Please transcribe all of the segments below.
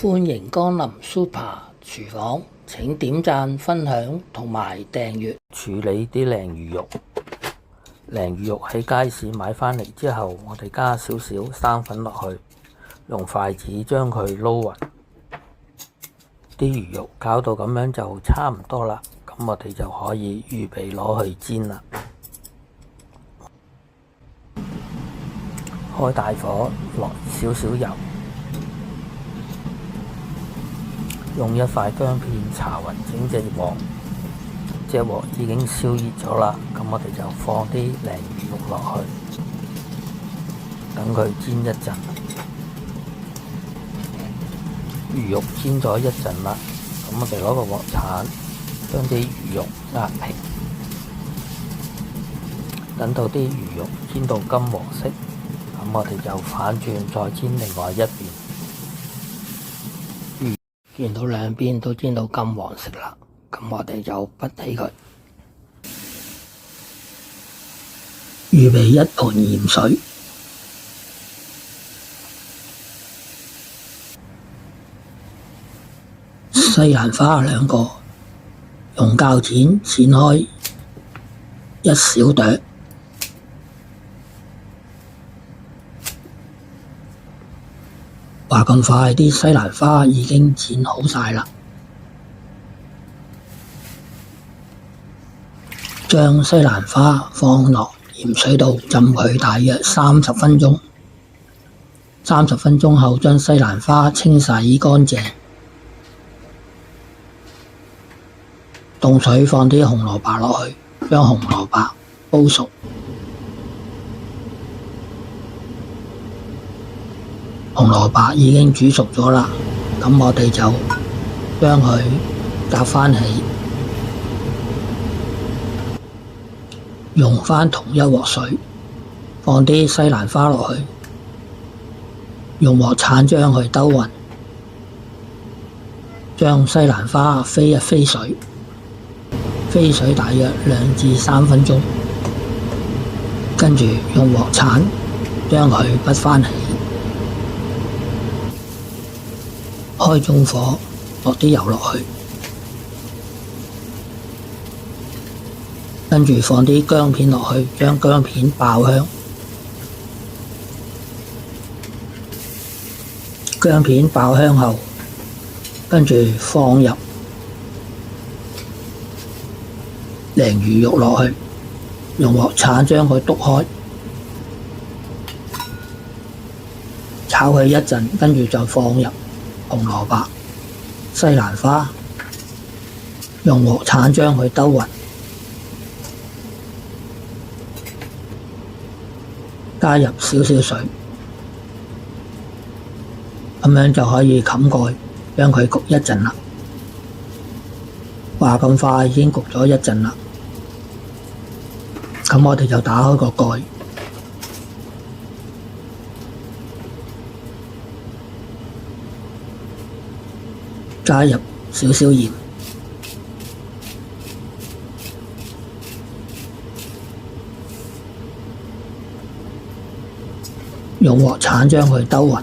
歡迎光臨 Super 廚房，請點讚、分享同埋訂閱。處理啲鯪魚肉，鯪魚肉喺街市買返嚟之後，我哋加少少生粉落去，用筷子將佢撈勻。啲魚肉搞到咁樣就差唔多啦，咁我哋就可以預備攞去煎啦。開大火，落少少油，用一塊薑片搽勻整隻鑊。隻鑊已經燒熱咗啦，咁我哋就放啲鯪魚肉落去，等佢煎一陣。魚肉煎咗一陣啦，咁我哋攞個鑊鏟將啲魚肉壓平，等到啲魚肉煎到金黃色，咁我哋就反轉再煎另外一邊。魚見到兩邊都煎到金黃色啦，咁我哋就潷起佢，預備一盤鹽水，西蘭花2個，用鉸剪剪開一小朵。話咁快，啲西蘭花已經剪好晒啦。將西蘭花放落鹽水度浸佢大約30分鐘。30分鐘後，將西蘭花清洗乾淨。凍水放啲紅蘿蔔落去，將紅蘿蔔煲熟。紅蘿蔔已經煮熟咗啦，咁我哋就將佢夾返起，用返同一鑊水，放啲西蘭花落去，用鑊鏟將佢兜勻，將西蘭花飛一飛水，飛水大約2至3分鐘，跟住用鑊鏟將佢潷返起。開中火，落啲油落去，跟住放啲薑片落去，將薑片爆香。薑片爆香後，跟住放入鯪魚肉落去，用鑊鏟將佢篤開，炒佢一陣，跟住就放入紅蘿蔔、西蘭花，用鑊鏟將佢兜勻，加入少少水，咁樣就可以冚蓋，將佢焗一陣啦。話咁快已經焗咗一陣啦，咁我哋就打開個蓋。加入少少鹽，用鑊鏟將佢兜勻，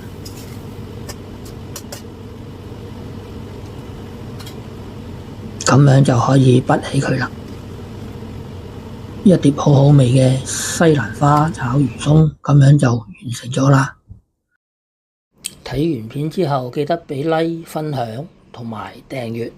咁樣就可以潷起佢啦。一碟好好味嘅西蘭花炒魚鬆，咁樣就完成咗啦。睇完片之後，記得畀 like、分享同埋訂閱。